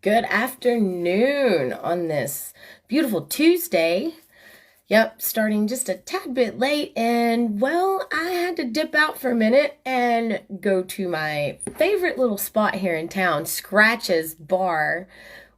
good afternoon on this beautiful Tuesday. Yep, starting just a tad bit late, and well, I had to dip out for a minute and go to my favorite little spot here in town, Scratch's Bar,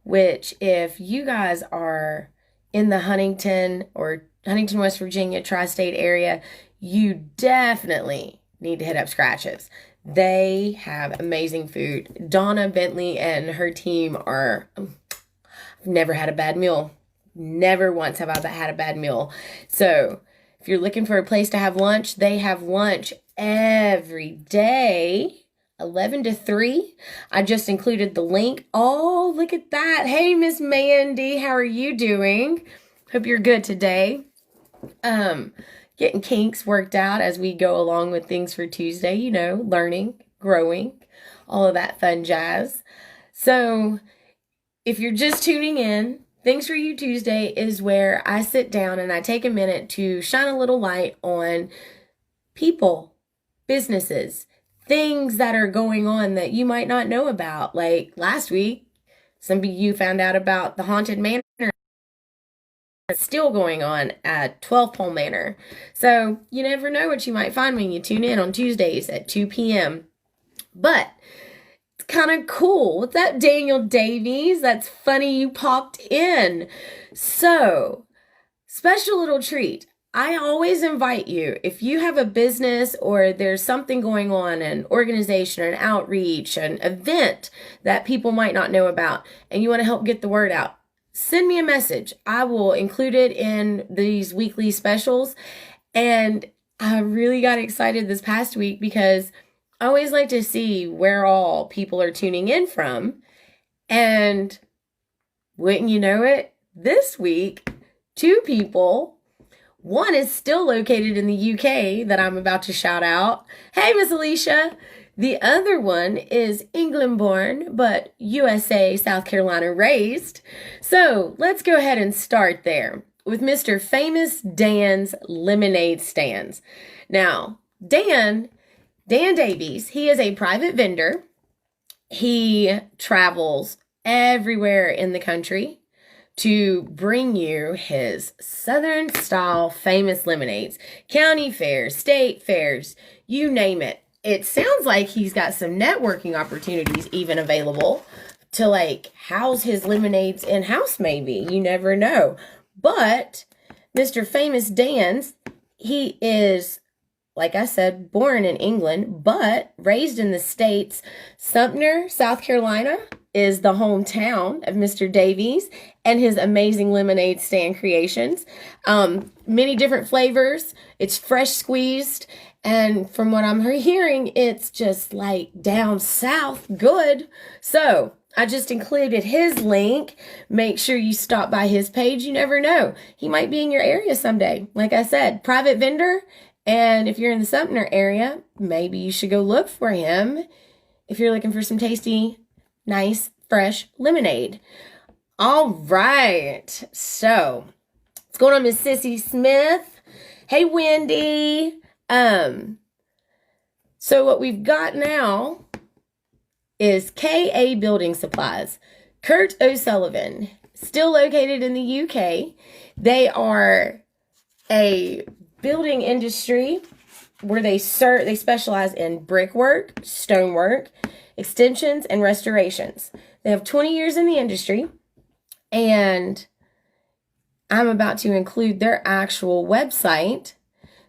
which if you guys are in the Huntington or Huntington, West Virginia tri-state area, you definitely need to hit up Scratch's. They have amazing food. Donna Bentley and her team I've never had a bad meal. Never once have I had a bad meal. So if you're looking for a place to have lunch, they have lunch every day, 11 to 3. I just included the link. Oh, look at that. Hey, Miss Mandy, how are you doing? Hope you're good today. Getting kinks worked out as we go along with things for Tuesday, learning, growing, all of that fun jazz. So if you're just tuning in, Things for You Tuesday is where I sit down and I take a minute to shine a little light on people, businesses, things that are going on that you might not know about. Like last week, some of you found out about the haunted manor that's still going on at 12 Pole Manor. So you never know what you might find when you tune in on Tuesdays at 2 p.m. But it's kind of cool. What's up, Daniel Davies? That's funny you popped in. So, special little treat. I always invite you, if you have a business or there's something going on, an organization, an outreach, an event that people might not know about, and you want to help get the word out, send me a message. I will include it in these weekly specials. And I really got excited this past week because I always like to see where all people are tuning in from. And wouldn't you know it, this week, 2 people, one is still located in the UK that I'm about to shout out. Hey, Miss Alicia. The other one is England born, but USA, South Carolina raised. So let's go ahead and start there with Mr. Famous Dan's Lemonade Stands. Now, Dan Davies, he is a private vendor. He travels everywhere in the country to bring you his Southern style famous lemonades, county fairs, state fairs, you name it. It sounds like he's got some networking opportunities even available to house his lemonades in-house maybe. You never know. But Mr. Famous Dan's, he is, like I said, born in England, but raised in the States. Sumter, South Carolina is the hometown of Mr. Davies and his amazing lemonade stand creations. Many different flavors. It's fresh squeezed. And from what I'm hearing, it's just like down south good. So I just included his link. Make sure you stop by his page. You never know. He might be in your area someday. Like I said, private vendor. And if you're in the Sumter area, maybe you should go look for him if you're looking for some tasty, nice, fresh lemonade. All right. So what's going on, Miss Sissy Smith? Hey, Wendy. So what we've got now is KA Building Supplies. Kurt O'Sullivan, still located in the UK. They are a building industry where they specialize in brickwork, stonework, extensions, and restorations. They have 20 years in the industry, and I'm about to include their actual website.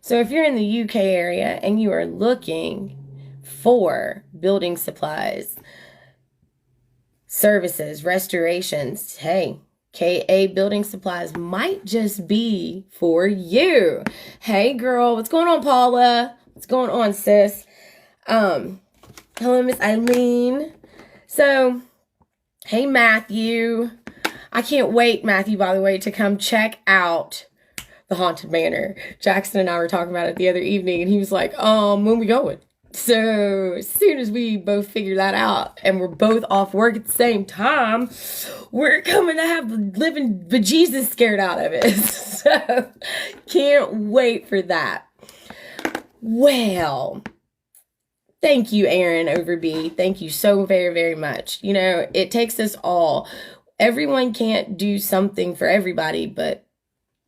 So if you're in the UK area and you are looking for building supplies, services, restorations, hey, KA Building Supplies might just be for you. Hey, girl, what's going on, Paula? What's going on, sis? Hello, Miss Eileen. So, hey, Matthew. I can't wait, Matthew, by the way, to come check out the Haunted Manor. Jackson and I were talking about it the other evening, and he was like, when we going? So as soon as we both figure that out and we're both off work at the same time, we're coming to have the living bejesus scared out of it. So can't wait for that. Well, Thank you, Aaron Overby. Thank you so very, very much. You know, it takes us all. Everyone can't do something for everybody, but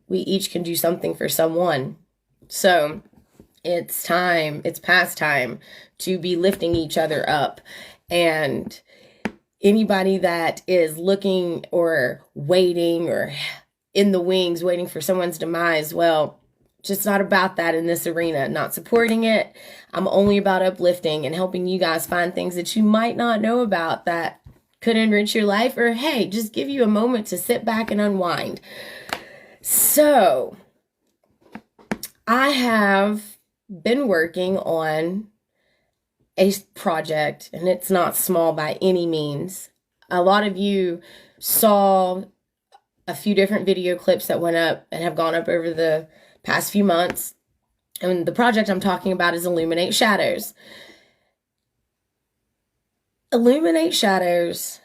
we each can do something for someone. So it's time, it's past time to be lifting each other up. And anybody that is looking or waiting or in the wings, waiting for someone's demise, well, just not about that in this arena, not supporting it. I'm only about uplifting and helping you guys find things that you might not know about that could enrich your life, or hey, just give you a moment to sit back and unwind. So I have been working on a project, and it's not small by any means. A lot of you saw a few different video clips that went up and have gone up over the past few months. And the project I'm talking about is Illuminate Shadows. Illuminate Shadows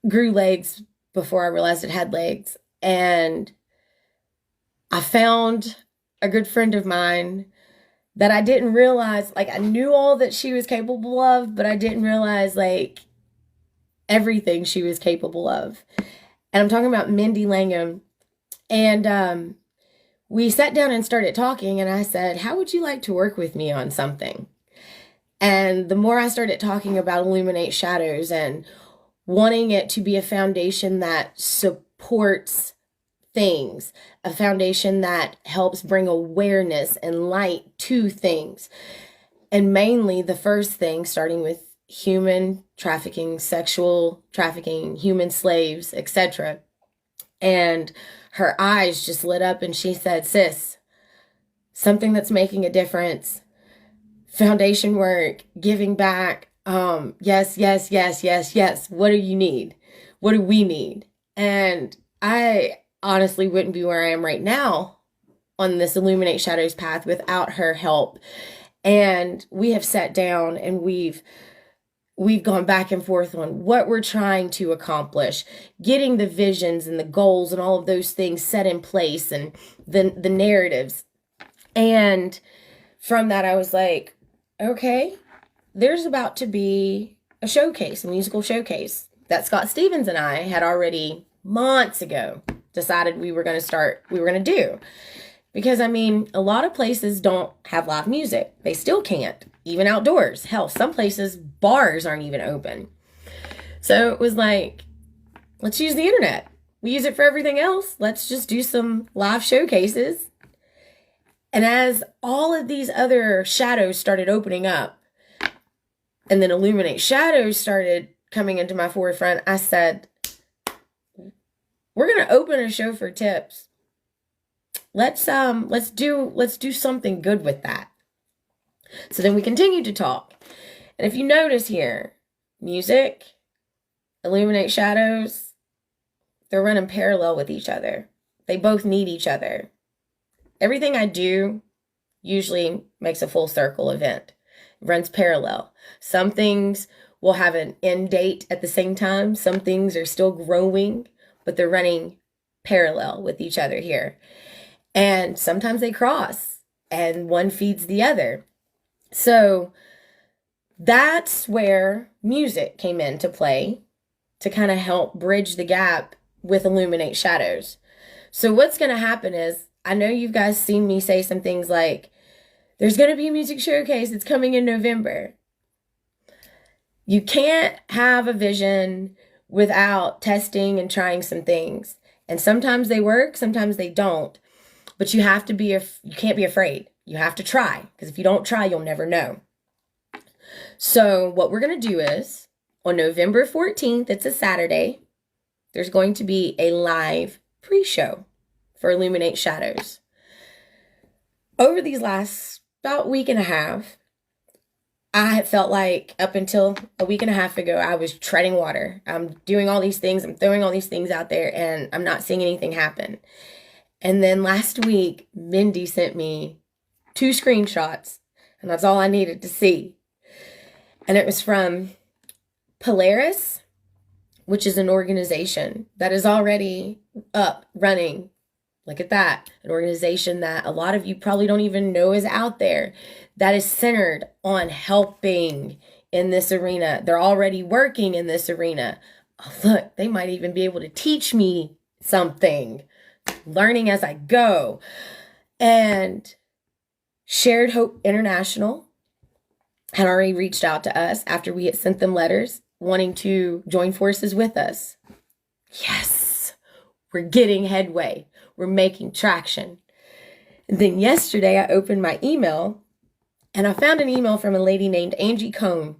grew legs before I realized it had legs. And I found a good friend of mine that I didn't realize, like, I knew all that she was capable of, but I didn't realize, like, everything she was capable of. And I'm talking about Mindy Langham. And we sat down and started talking, and I said, how would you like to work with me on something? And the more I started talking about Illuminate Shadows and wanting it to be a foundation that supports things, a foundation that helps bring awareness and light to things. And mainly the first thing, starting with human trafficking, sexual trafficking, human slaves, etc. And her eyes just lit up and she said, sis, something that's making a difference, foundation work, giving back. Yes. What do you need? What do we need? And I honestly wouldn't be where I am right now on this Illuminate Shadows path without her help. And we have sat down and we've gone back and forth on what we're trying to accomplish, getting the visions and the goals and all of those things set in place, and the narratives. And from that, I was like, okay, there's about to be a showcase, a musical showcase that Scott Stevens and I had already months ago decided we were going to do. Because, I mean, a lot of places don't have live music. They still can't, even outdoors. Hell, some places, bars aren't even open. So it was like, let's use the internet. We use it for everything else. Let's just do some live showcases. And as all of these other shadows started opening up, and then Illuminate Shadows started coming into my forefront, I said, we're going to open a show for tips. Let's do something good with that. So then we continued to talk. And if you notice here, music, Illuminate Shadows, they're running parallel with each other. They both need each other. Everything I do usually makes a full circle event. It runs parallel. Some things will have an end date at the same time. Some things are still growing, but they're running parallel with each other here. And sometimes they cross and one feeds the other. So that's where music came into play to kind of help bridge the gap with Illuminate Shadows. So what's going to happen is, I know you guys seen me say some things like, there's going to be a music showcase. It's coming in November. You can't have a vision without testing and trying some things. And sometimes they work, sometimes they don't. But you have to you can't be afraid. You have to try, because if you don't try, you'll never know. So what we're going to do is, on November 14th, it's a Saturday, there's going to be a live pre-show for Illuminate Shadows. Over these last about week and a half, I had felt like up until a week and a half ago, I was treading water. I'm doing all these things. I'm throwing all these things out there, and I'm not seeing anything happen. And then last week, Mindy sent me 2 screenshots, and that's all I needed to see. And it was from Polaris, which is an organization that is already up, running, Look at that. An organization that a lot of you probably don't even know is out there that is centered on helping in this arena. They're already working in this arena. Oh, look, they might even be able to teach me something, learning as I go. And Shared Hope International had already reached out to us after we had sent them letters wanting to join forces with us. Yes, we're getting headway. We're making traction. And then yesterday I opened my email and I found an email from a lady named Angie Con.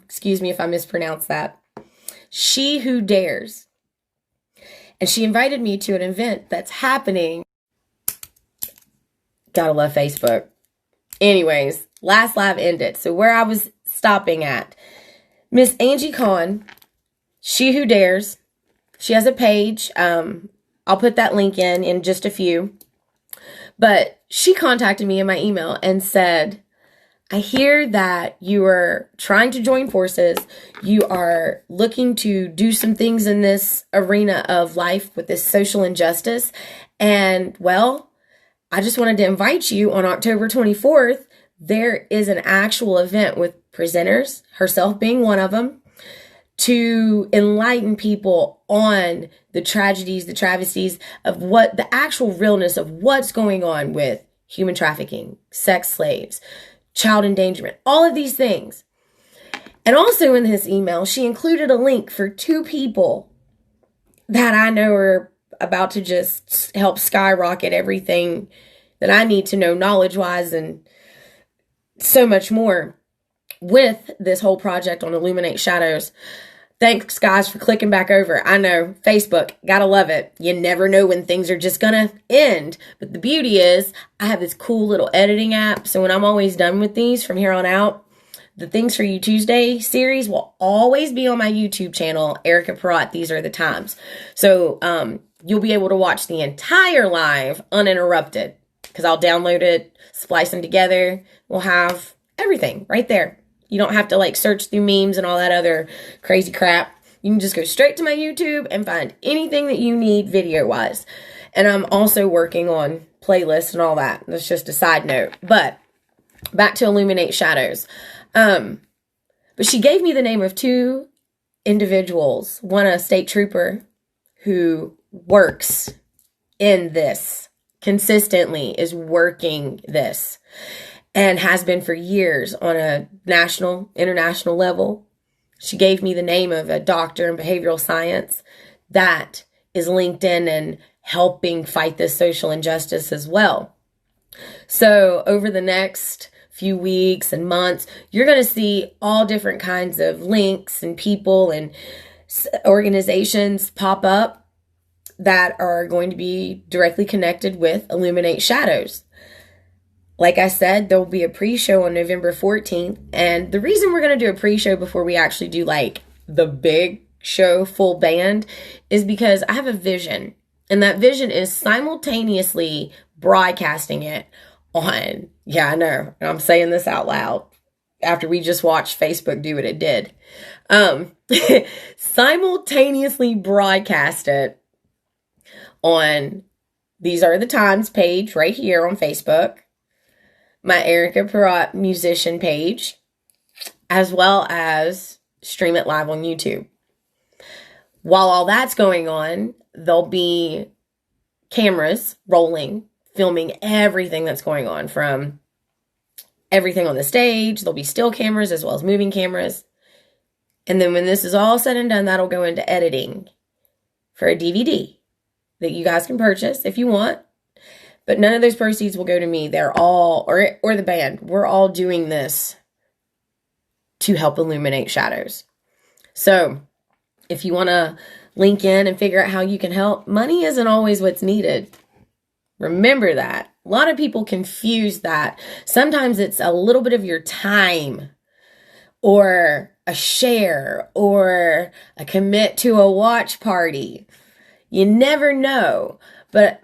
Excuse me if I mispronounced that. She Who Dares. And she invited me to an event that's happening. Gotta love Facebook. Anyways, last live ended. So where I was stopping at, Miss Angie Con, She Who Dares, she has a page. I'll put that link in just a few. But she contacted me in my email and said, I hear that you are trying to join forces. You are looking to do some things in this arena of life with this social injustice. And, well, I just wanted to invite you on October 24th. There is an actual event with presenters, herself being one of them, to enlighten people on the tragedies, the travesties of what the actual realness of what's going on with human trafficking, sex slaves, child endangerment, all of these things. And also in this email, she included a link for 2 people that I know are about to just help skyrocket everything that I need to know knowledge-wise and so much more with this whole project on Illuminate Shadows. Thanks, guys, for clicking back over. I know, Facebook, gotta love it. You never know when things are just gonna end. But the beauty is, I have this cool little editing app, so when I'm always done with these from here on out, the Things for You Tuesday series will always be on my YouTube channel, Erica Parrótt, These Are the Times. So you'll be able to watch the entire live uninterrupted, because I'll download it, splice them together. We'll have everything right there. You don't have to like search through memes and all that other crazy crap. You can just go straight to my YouTube and find anything that you need video-wise. And I'm also working on playlists and all that. That's just a side note. But back to Illuminate Shadows. But she gave me the name of 2 individuals. One, a state trooper who works in this consistently, is working this, and has been for years on a national, international level. She gave me the name of a doctor in behavioral science that is linked in and helping fight this social injustice as well. So over the next few weeks and months, you're going to see all different kinds of links and people and organizations pop up that are going to be directly connected with Illuminate Shadows. Like I said, there will be a pre-show on November 14th. And the reason we're going to do a pre-show before we actually do like the big show full band is because I have a vision. And that vision is simultaneously broadcasting it on, yeah, I know, I'm saying this out loud after we just watched Facebook do what it did. Simultaneously broadcast it on These Are the Times page right here on Facebook, my Erica Parrótt musician page, as well as stream it live on YouTube. While all that's going on, there'll be cameras rolling, filming everything that's going on, from everything on the stage. There'll be still cameras as well as moving cameras. And then when this is all said and done, that'll go into editing for a DVD that you guys can purchase if you want. But none of those proceeds will go to me. They're all, or the band. We're all doing this to help Illuminate Shadows. So if you want to link in and figure out how you can help, money isn't always what's needed. Remember that. A lot of people confuse that. Sometimes it's a little bit of your time, or a share, or a commit to a watch party. You never know. But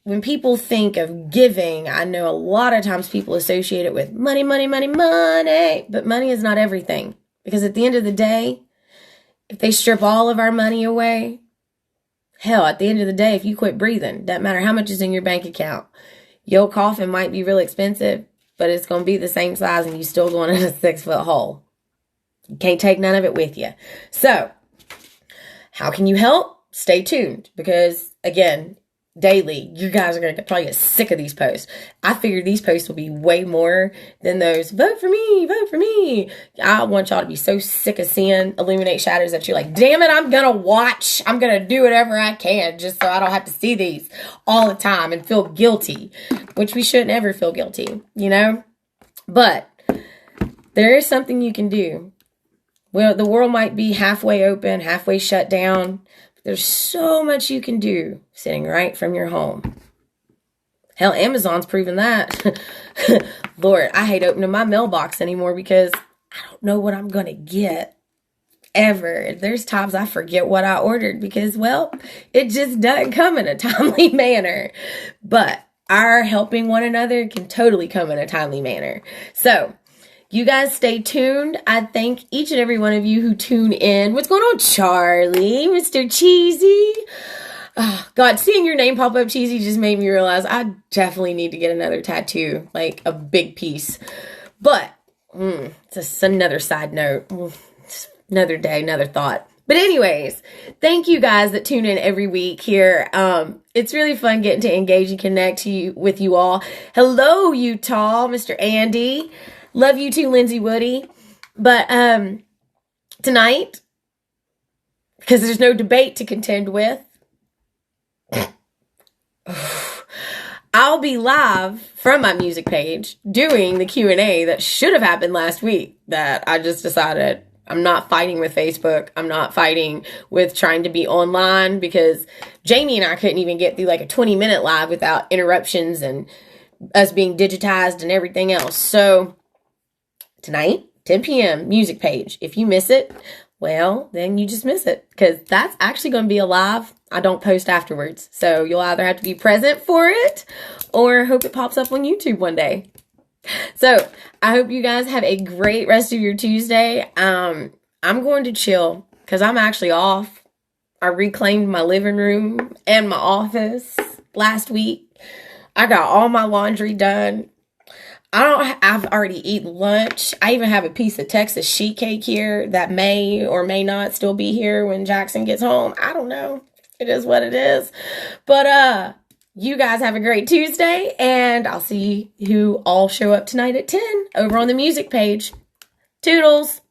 when people think of giving, I know a lot of times people associate it with money, money, money, money. But money is not everything. Because at the end of the day, if they strip all of our money away, Hell, at the end of the day, if you quit breathing, doesn't matter how much is in your bank account. Your coffin might be really expensive, but it's going to be the same size and you still going in a 6-foot hole. You can't take none of it with you. So, how can you help? Stay tuned because, again, daily, you guys are going to probably get sick of these posts. I figured these posts will be way more than those, vote for me, vote for me. I want y'all to be so sick of seeing Illuminate Shadows that you're like, damn it, I'm going to watch. I'm going to do whatever I can just so I don't have to see these all the time and feel guilty, which we shouldn't ever feel guilty, you know? But there is something you can do. Well, the world might be halfway open, halfway shut down. There's so much you can do sitting right from your home. Hell, Amazon's proven that. Lord, I hate opening my mailbox anymore because I don't know what I'm going to get ever. There's times I forget what I ordered because, well, it just doesn't come in a timely manner. But our helping one another can totally come in a timely manner. So, you guys stay tuned. I thank each and every one of you who tune in. What's going on, Charlie? Mr. Cheesy? Oh, God, seeing your name pop up, Cheesy, just made me realize I definitely need to get another tattoo, like a big piece. But, it's just another side note. Another day, another thought. But anyways, thank you guys that tune in every week here. It's really fun getting to engage and connect with you all. Hello, Utah, Mr. Andy. Love you too, Lindsay Woody. But tonight, because there's no debate to contend with, I'll be live from my music page doing the Q&A that should have happened last week that I just decided I'm not fighting with Facebook. I'm not fighting with trying to be online because Jamie and I couldn't even get through like a 20-minute live without interruptions and us being digitized and everything else. So tonight, 10 p.m. music page. If you miss it, well, then you just miss it because that's actually going to be a live. I don't post afterwards. So you'll either have to be present for it or hope it pops up on YouTube one day. So I hope you guys have a great rest of your Tuesday. I'm going to chill because I'm actually off. I reclaimed my living room and my office last week. I got all my laundry done. I've already eaten lunch. I even have a piece of Texas sheet cake here that may or may not still be here when Jackson gets home. I don't know. It is what it is. But, you guys have a great Tuesday and I'll see who all show up tonight at 10 over on the music page. Toodles.